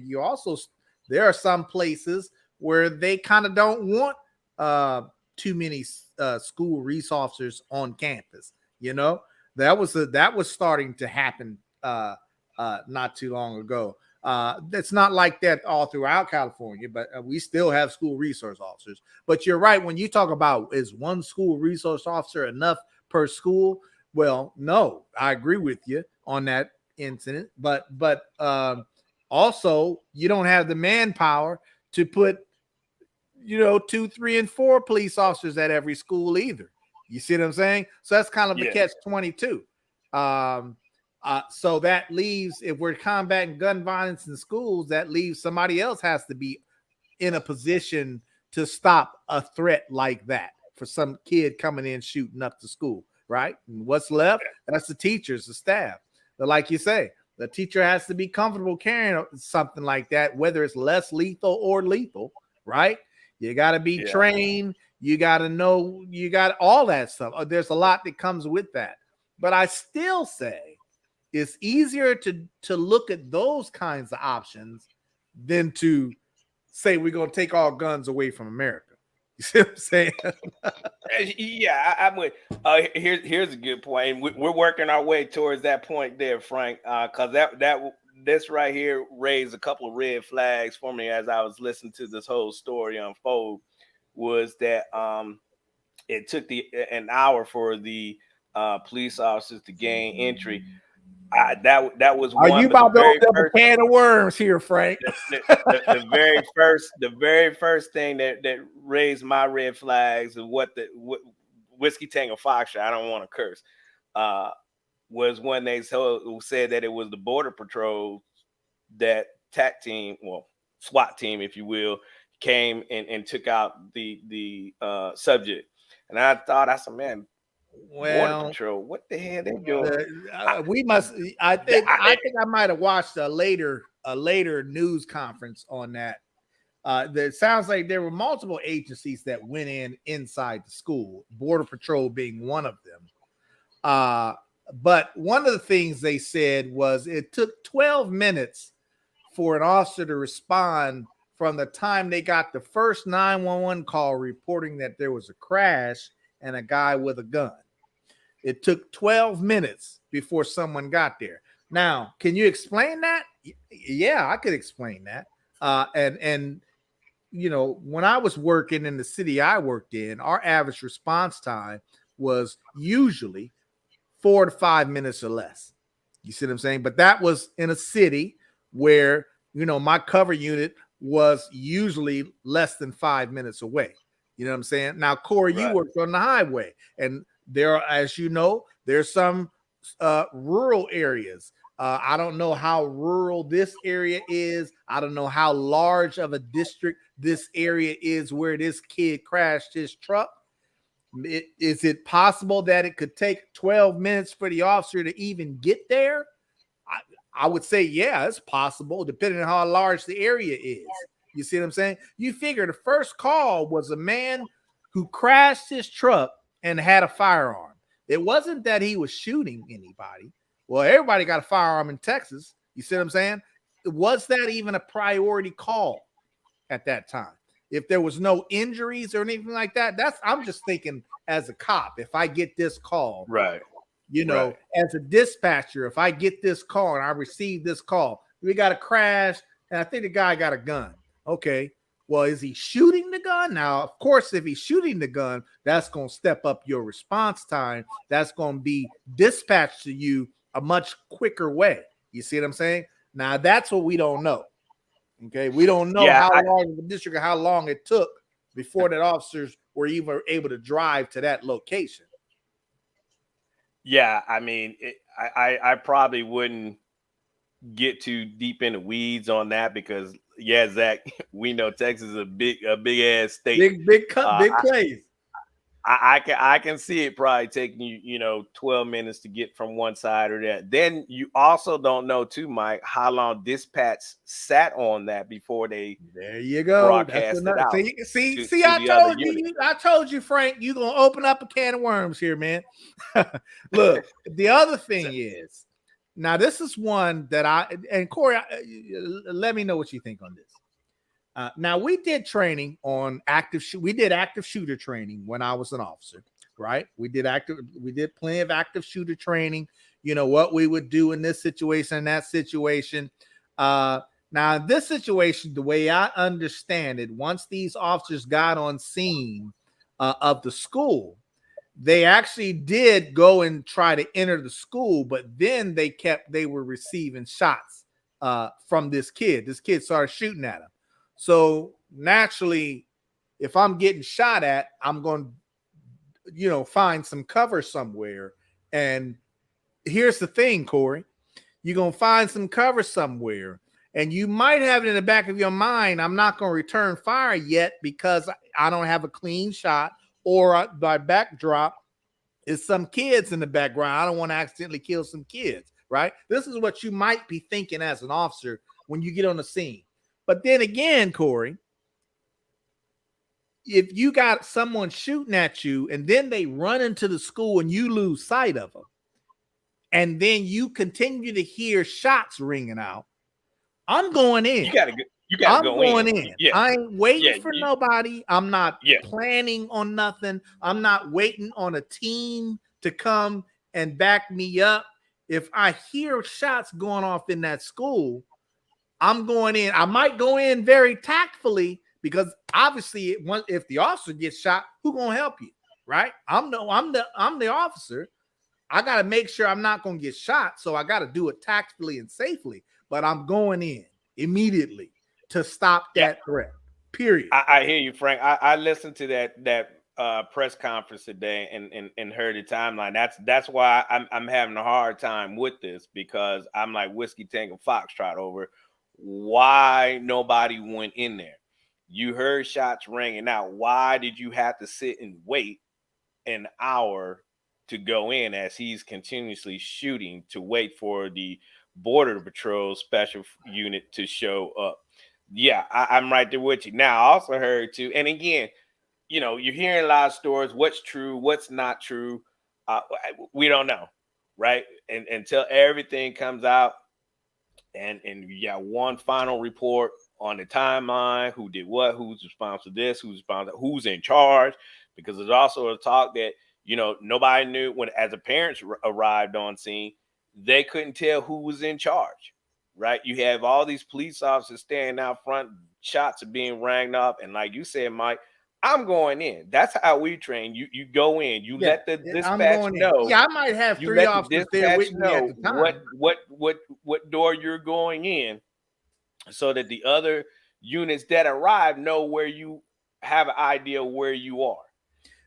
there are some places where they kind of don't want too many school resource officers on campus. That was starting to happen not too long ago. It's not like that all throughout California, but we still have school resource officers. But you're right. When you talk about, is one school resource officer enough per school? Well, no, I agree with you on that incident. But also, you don't have the manpower to put, 2, 3, and 4 police officers at every school either. You see what I'm saying? So that's kind of the catch-22. So that leaves, if we're combating gun violence in schools, that leaves somebody else has to be in a position to stop a threat like that for some kid coming in shooting up the school, right? And what's left? That's the teachers, the staff. But like you say, the teacher has to be comfortable carrying something like that, whether it's less lethal or lethal, right? You got to be trained. You got to know, you got all that stuff. There's a lot that comes with that. But I still say it's easier to look at those kinds of options than to say we're going to take all guns away from America. You see what I'm saying?
Yeah, I'm with. Here's a good point. We're working our way towards that point there, Frank. Because this right here raised a couple of red flags for me as I was listening to this whole story unfold. Was that it took an hour for the police officers to gain entry. That was one.
Are you about to open up a can of worms here, Frank?
The very first thing that raised my red flags and what Whiskey Tango Foxtrot, I don't want to curse, was when they said that it was the Border Patrol that TAC team, well, SWAT team, if you will, came and took out the subject. And I said, man, Border Patrol, what the hell they doing?
I think I might have watched a later news conference on that. It sounds like there were multiple agencies that went inside the school, Border Patrol being one of them. But one of the things they said was it took 12 minutes for an officer to respond from the time they got the first 911 call reporting that there was a crash and a guy with a gun. It took 12 minutes before someone got there. Now, can you explain that? Yeah, I could explain that. And when I was working in the city I worked in, our average response time was usually 4 to 5 minutes or less. You see what I'm saying? But that was in a city where, my cover unit was usually less than 5 minutes away. You know what I'm saying? Now, Corey, you worked on the highway, and there are, as you know, there's some rural areas. I don't know how rural this area is. I don't know how large of a district this area is where this kid crashed his truck. Is it possible that it could take 12 minutes for the officer to even get there? I would say, yeah, it's possible, depending on how large the area is. You see what I'm saying? You figure the first call was a man who crashed his truck and had a firearm. It wasn't that he was shooting anybody. Well, everybody got a firearm in Texas. You see what I'm saying? Was that even a priority call at that time? If there was no injuries or anything like that, I'm just thinking as a cop, if I get this call,
right.
As a dispatcher, if I get this call and I receive this call, we got a crash and I think the guy got a gun. Okay. Well, is he shooting the gun? Now, of course, if he's shooting the gun, that's going to step up your response time. That's going to be dispatched to you a much quicker way. You see what I'm saying? Now, that's what we don't know. Okay, we don't know how long the district, how long it took before that officers were even able to drive to that location.
Yeah, I mean, I probably wouldn't get too deep in the weeds on that because, yeah, Zach, we know Texas is a big ass state.
Big plays.
I can see it probably taking you 12 minutes to get from one side or that. Then you also don't know too, Mike, how long dispatch sat on that before they
there you go
broadcast it out.
See, I told you, Frank, you're gonna open up a can of worms here, man. Look, the other thing is, now this is one that and Corey, let me know what you think on this. Now we did training on we did active shooter training when I was an officer, right? We did plenty of active shooter training, what we would do in this situation and that situation. Now in this situation, the way I understand it, once these officers got on scene of the school, they actually did go and try to enter the school, but then they were receiving shots from this kid. This kid started shooting at him. So naturally, if I'm getting shot at, I'm going to, find some cover somewhere. And here's the thing, Corey, you're going to find some cover somewhere. And you might have it in the back of your mind, I'm not going to return fire yet because I don't have a clean shot, or my backdrop is some kids in the background. I don't want to accidentally kill some kids, right? This is what you might be thinking as an officer when you get on the scene. But then again, Corey, if you got someone shooting at you and then they run into the school and you lose sight of them, and then you continue to hear shots ringing out, I'm going in.
You gotta go in.
Yeah. I ain't waiting for nobody. I'm not planning on nothing. I'm not waiting on a team to come and back me up. If I hear shots going off in that school, I'm going in. I might go in very tactfully because obviously, if the officer gets shot, who's gonna help you, right? I'm the officer. I got to make sure I'm not going to get shot, so I got to do it tactfully and safely. But I'm going in immediately to stop that threat. Period.
I hear you, Frank. I listened to that press conference today and heard the timeline. That's why I'm having a hard time with this, because I'm like Whiskey Tango Foxtrot over why nobody went in there. You heard shots ringing out. Why did you have to sit and wait an hour to go in as he's continuously shooting to wait for the Border Patrol special unit to show up? Yeah, I'm right there with you. Now, I also heard too, and again, you're hearing a lot of stories. What's true, what's not true, we don't know, right? And until everything comes out, and you got one final report on the timeline, who did what, who's responsible for this, who's responsible, who's in charge, because there's also a talk that nobody knew when, as the parents arrived on scene, they couldn't tell who was in charge. Right, you have all these police officers standing out front, shots are being rang up, and like you said, Mike, I'm going in. That's how we train. You go in. You let the dispatch know.
Yeah, I might have three officers there with me at the time.
What door you're going in, so that the other units that arrive know where you have an idea where you are.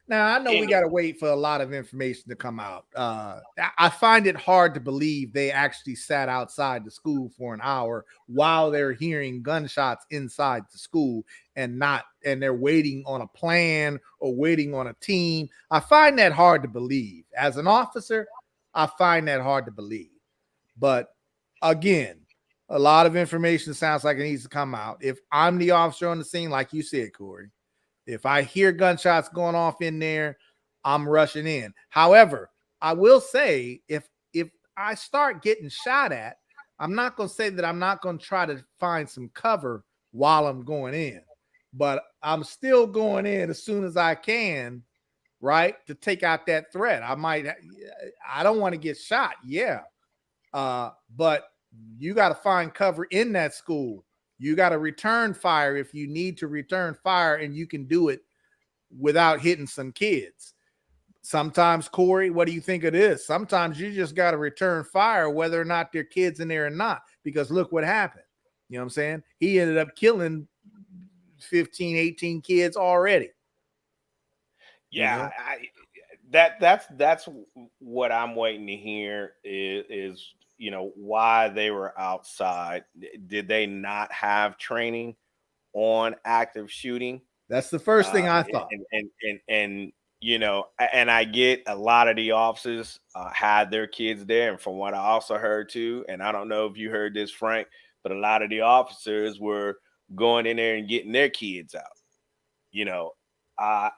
Now, I know we got to wait for a lot of information to come out. I find it hard to believe they actually sat outside the school for an hour while they're hearing gunshots inside the school and they're waiting on a plan or waiting on a team. I find that hard to believe. As an officer, I find that hard to believe. But again, a lot of information sounds like it needs to come out. If I'm the officer on the scene, like you said, Corey, if I hear gunshots going off in there, I'm rushing in. However, I will say if I start getting shot at, I'm not going to say that I'm not going to try to find some cover while I'm going in, but I'm still going in as soon as I can, right, to take out that threat. I don't want to get shot, but you got to find cover in that school. You got to return fire if you need to return fire, and you can do it without hitting some kids. Sometimes, Corey, what do you think it is? Sometimes you just got to return fire, whether or not there are kids in there or not, because look what happened. You know what I'm saying? He ended up killing 15, 18 kids already. You
Yeah,
know,
that's what I'm waiting to hear is why they were outside. Did they not have training on active shooting?
that's the first thing
Uh,
I thought.
and and I get a lot of the officers had their kids there, and from what I also heard too, and I don't know if you heard this, Frank, but a lot of the officers were going in there and getting their kids out. You know, uh,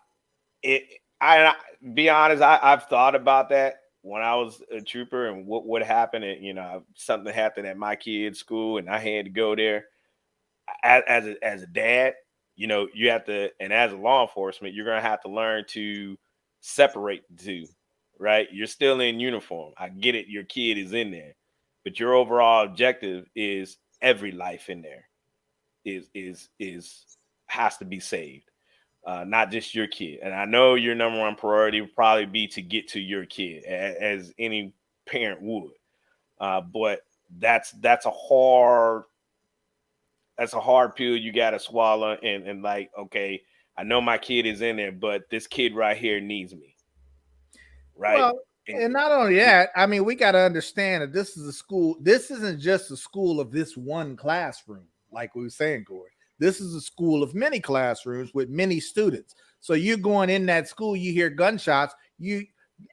it. I be honest, I've thought about that when I was a trooper and what would happen. And something happened at my kid's school, and I had to go there as a dad. You have to, and as a law enforcement, you're gonna have to learn to separate the two, right? You're still in uniform. I get it, your kid is in there, but your overall objective is every life in there is has to be saved, not just your kid. And I know your number one priority would probably be to get to your kid, as any parent would. But that's a hard pill you got to swallow. And like, okay, I know my kid is in there, but this kid right here needs me, right?
Well,
And
and not only that, I mean, we got to understand that this is a school. This isn't just a school of this one classroom, like we were saying, Corey. This is a school of many classrooms with many students. So you're going in that school, you hear gunshots.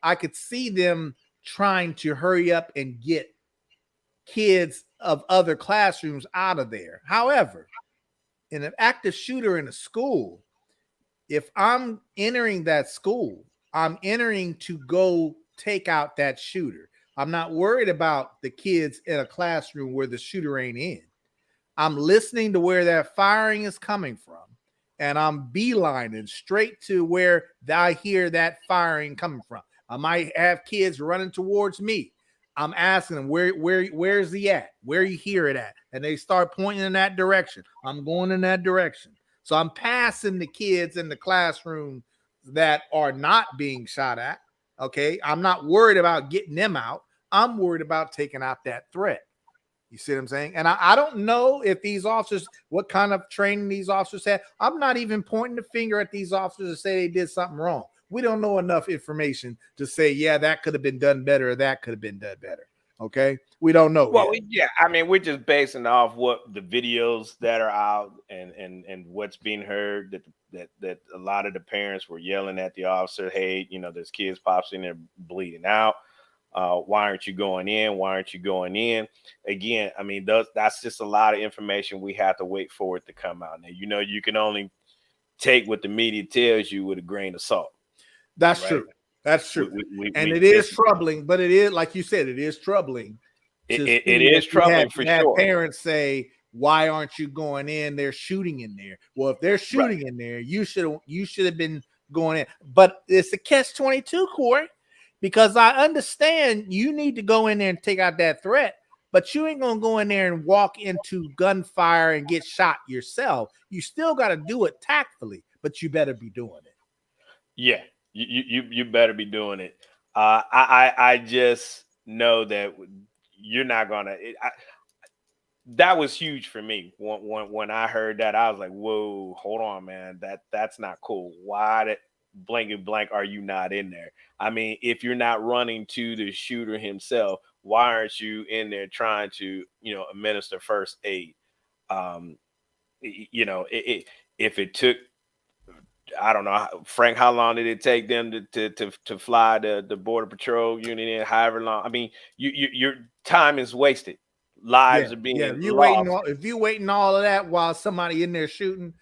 I could see them trying to hurry up and get kids of other classrooms out of there. However, in an active shooter in a school, if I'm entering that school, I'm entering to go take out that shooter. I'm not worried about the kids in a classroom where the shooter ain't in. I'm listening to where that firing is coming from, and I'm beelining straight to where I hear that firing coming from. I might have kids running towards me. I'm asking them where's he at? Where you hear it at? And they start pointing in that direction. I'm going in that direction. So I'm passing the kids in the classroom that are not being shot at. Okay. I'm not worried about getting them out. I'm worried about taking out that threat. You see what I'm saying? And I don't know if these officers, what kind of training these officers had. I'm not even pointing the finger at these officers to say they did something wrong. We don't know enough information to say, yeah, that could have been done better or that could have been done better. Okay. We don't know
well,
yet.
yeah, I mean, we're just basing off what the videos that are out and what's being heard, that a lot of the parents were yelling at the officer, hey, there's kids pops in there bleeding out. Why aren't you going in? Why aren't you going in? Again, I mean, that's just a lot of information. We have to wait for it to come out. Now, you can only take what the media tells you with a grain of salt,
That's
right?
true. That's true. And it is
It's
troubling, but it is, like you said, it is troubling to
it
see that
is troubling for
you had
sure.
parents say, why aren't you going in? They're shooting in there. Well, if they're
Right.
shooting in there, you should have been going in. But it's a catch-22, Corey, because I understand you need to go in there and take out that threat, but you ain't gonna go in there and walk into gunfire and get shot yourself. You still got to do it tactfully, but you better be doing it.
Yeah, you better be doing it. I just know that you're not gonna. That was huge for me when I heard that. I was like, "Whoa, hold on, man. That's not cool. Why did blank and blank are you not in there? I mean, if you're not running to the shooter himself, why aren't you in there trying to administer first aid? Um, if it took, I don't know, Frank, how long did it take them to fly the border patrol unit in? However long. I mean, your time is wasted.
Yeah,
Lives are
yeah.
being
If
lost.
you waiting all of that while somebody in there shooting,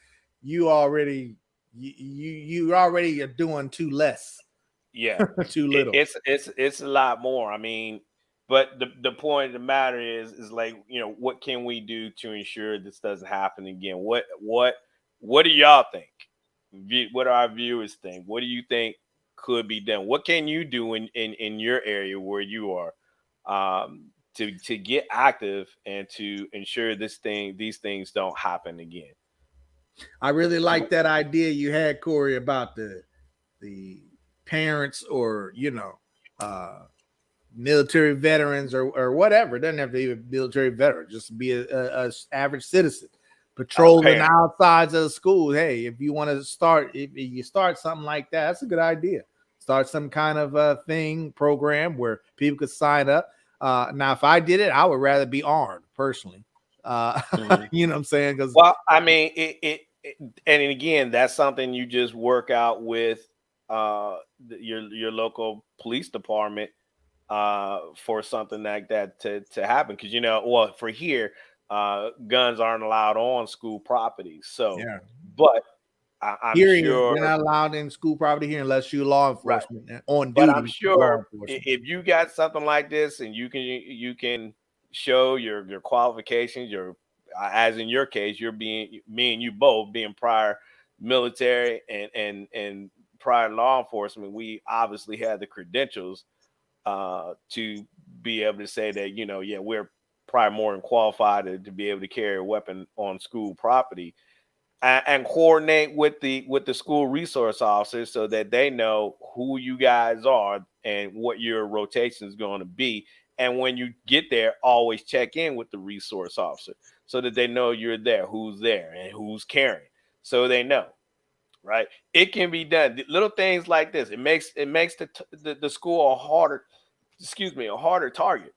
you already you already are doing too less,
Yeah,
too little.
it's a lot more. I mean, but the point of the matter is like, what can we do to ensure this doesn't happen again? What do y'all think? What do our viewers think? What do you think could be done? What can you do in your area where you are, to get active and to ensure these things don't happen again.
I really like that idea you had, Corey, about the parents or uh military veterans or whatever. It doesn't have to be a military veteran, just be a average citizen patrolling
Parent.
outsides of the school. Hey, if you want to start, if you start something like that, that's a good idea. Start some kind of thing program where people could sign up. Now, if I did it, I would rather be armed personally.
Mhm.
You know what I'm saying? Because
Well, I mean, and again, that's something you just work out with your local police department for something like that to happen. Because well, for here, guns aren't allowed on school property. So,
yeah,
but I'm
here
sure,
they're not allowed in school property here unless you're law
right?
enforcement on
But I'm
duty. Law
sure
enforcement.
if you got something like this and you can show your qualifications, your as in your case, you're being me and you both being prior military and prior law enforcement, we obviously had the credentials to be able to say that yeah, we're probably more than qualified to be able to carry a weapon on school property and coordinate with the school resource officers so that they know who you guys are and what your rotation is going to be. And when you get there, always check in with the resource officer so that they know you're there, and who's carrying, so they know. Right? It can be done. Little things like this. It makes the school a harder, excuse me, a harder target,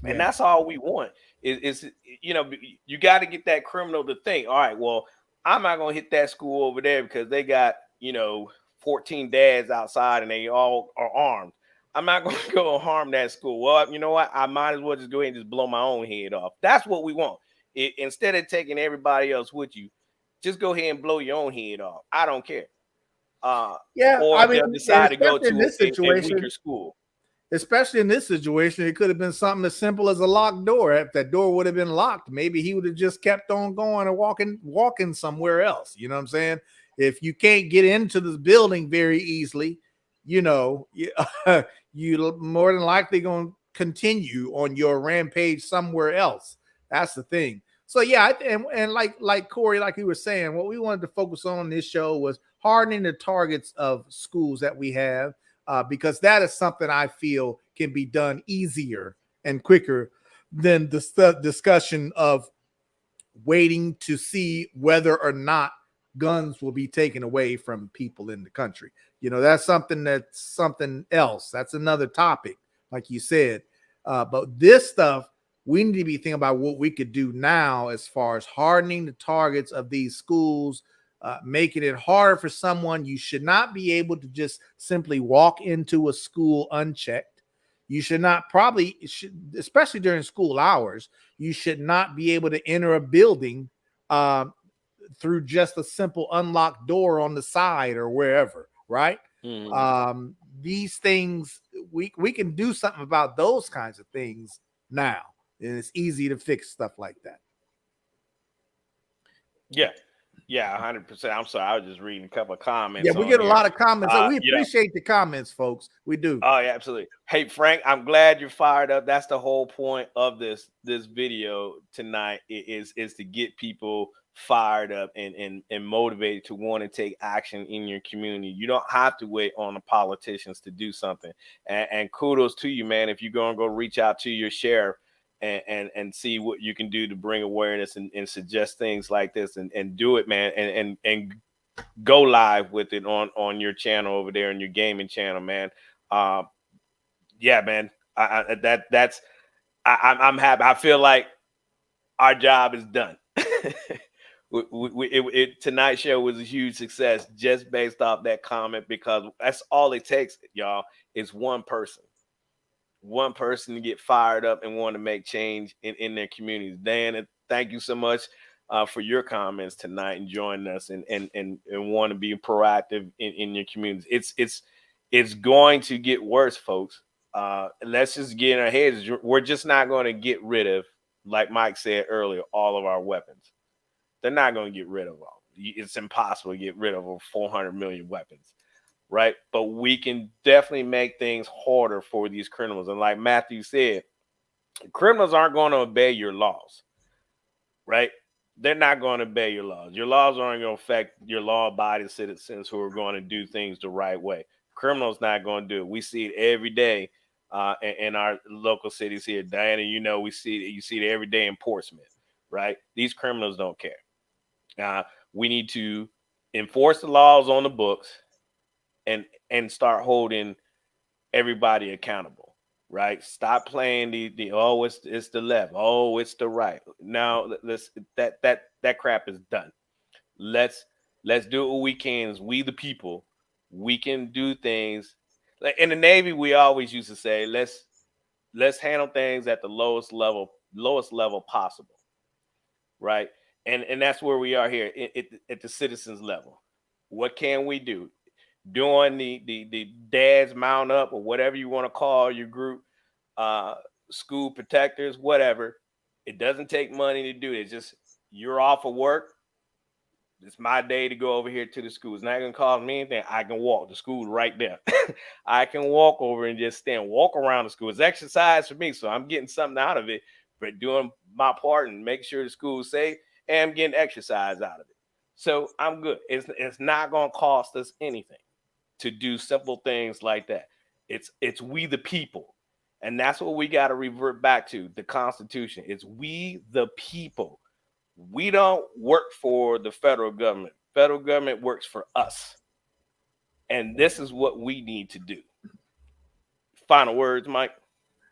and
Yeah,
that's all we want is you got to get that criminal to think, all right, well, I'm not going to hit that school over there because they got 14 dads outside and they all are armed. I'm not going to go and harm that school. Well, you know what, I might as well just go ahead and just blow my own head off. That's what we want. Instead of taking everybody else with you, just go ahead and blow your own head off. I don't care. uh
yeah.
or
I
they'll
mean,
decide to go
especially in
to
this
a weaker
situation,
school.
it could have been something as simple as a locked door. If that door would have been locked, maybe he would have just kept on going and walking somewhere else. You know what I'm saying? If you can't get into this building very easily, you, you more than likely going to continue on your rampage somewhere else. That's the thing. So yeah, and like Corey, like you were saying, what we wanted to focus on this show was hardening the targets of schools that we have, because that is something I feel can be done easier and quicker than the discussion of waiting to see whether or not guns will be taken away from people in the country. That's something else. That's another topic, like you said. But this stuff, we need to be thinking about what we could do now as far as hardening the targets of these schools, making it harder for someone. You should not be able to just simply walk into a school unchecked. You should not especially during school hours, you should not be able to enter a building uh, through just a simple unlocked door on the side or wherever, right?
Mhm.
These things, we can do something about those kinds of things now, and it's easy to fix stuff like that.
Yeah. Yeah, 100%. I'm sorry. I was just reading a couple of
Yeah,
comments
we
on
get a
here.
lot of comments. So we
You know,
appreciate the comments, folks. We do.
oh yeah, absolutely. Hey Frank, I'm glad you're fired up. That's the whole point of this video tonight is to get people fired up and motivated to want to take action in your community. You don't have to wait on the politicians to do something. And kudos to you, man. If you're gonna go reach out to your sheriff and see what you can do to bring awareness and suggest things like this and do it, man, and go live with it on your channel over there on your gaming channel, man. Uh, yeah, man. That's I'm happy. I feel like our job is done. Tonight's show was a huge success just based off that comment because that's all it takes, y'all. Is one person to get fired up and want to make change in their communities. Dan, thank you so much for your comments tonight and joining us and want to be proactive in your communities. It's going to get worse, folks. Let's just get in our heads. We're just not going to get rid of, like Mike said earlier, all of our weapons. They're not going to get rid of them. It's impossible to get rid of over 400 million weapons, right? But we can definitely make things harder for these criminals. And like Matthew said, Criminals aren't going to obey your laws, right? They're not going to obey your laws. Your laws aren't going to affect your law-abiding citizens who are going to do things the right way. Criminals not going to do it. We see it every day in our local cities here. Diana, you see it every day in Portsmouth, right? These criminals don't care. We need to enforce the laws on the books and start holding everybody accountable, right? Stop playing the oh it's the left, oh it's the right. Now let's that crap is done. Let's let's do what we can as we the people. We can do things. Like in the Navy, we always used to say let's handle things at the lowest level possible, right? And that's where we are here at the citizens level. What can we do? Doing the dads mount up or whatever you want to call your group, uh, school protectors, whatever. It doesn't take money to do it. It's just you're off of work. It's my day to go over here to the school. It's not gonna cost me anything. I can walk. The school right there. I can walk over and just stand, walk around the school. It's exercise for me, so I'm getting something out of it. But doing my part and make sure the school is safe, and I'm getting exercise out of it. So I'm good. It's not gonna cost us anything to do simple things like that. It's we the people. And that's what we got to revert back to, the Constitution. It's we the people. We don't work for the federal government. Federal government works for us. And this is what we need to do. Final words, Mike.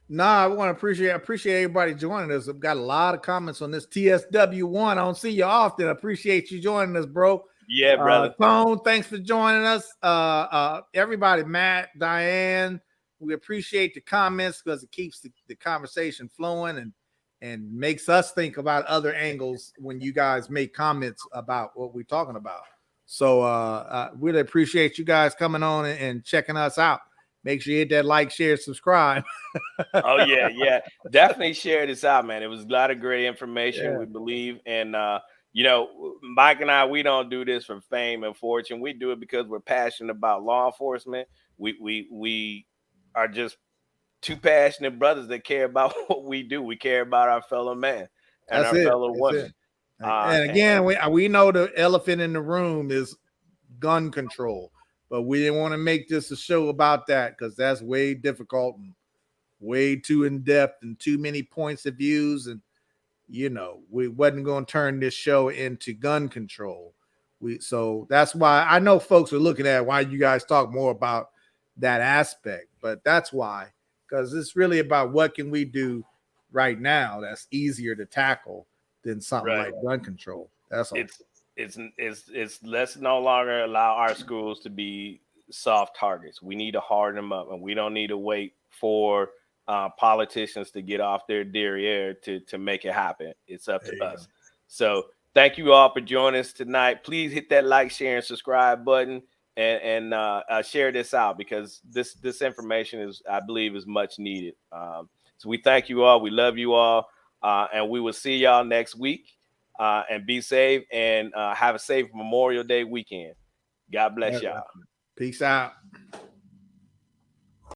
Nah, I want to appreciate everybody joining us. I've got a lot of comments on this TSW1. I don't see you often. I appreciate you joining us, bro.
Yeah, brother.
Tone, thanks for joining us. Everybody, Matt, Diane, we appreciate the comments because it keeps the conversation flowing and makes us think about other angles when you guys make comments about what we're talking about. So really appreciate you guys coming on and checking us out. Make sure you hit that like, share, subscribe.
Oh yeah. Definitely share this out, man. It was a lot of great information, we believe. And Mike and I, we don't do this for fame and fortune. We do it because we're passionate about law enforcement. We are just two passionate brothers that care about what we do. We care about our fellow man and
That's
our
it.
fellow women.
And again, we know the elephant in the room is gun control, but we didn't want to make this a show about that because that's way difficult and way too in depth and too many points of views. And we wasn't going to turn this show into gun control. So that's why I know folks are looking at why you guys talk more about that aspect, but that's why, because it's really about what can we do right now that's easier to tackle than something like gun control. That's all.
Let's no longer allow our schools to be soft targets. We need to harden them up, and we don't need to wait for politicians to get off their derriere to make it happen. It's up to us. So thank you all for joining us tonight. Please hit that like, share, and subscribe button, and share this out because this information I believe is much needed. So we thank you all. We love you all, and we will see y'all next week. And be safe and have a safe Memorial Day weekend. God bless y'all.
Peace out.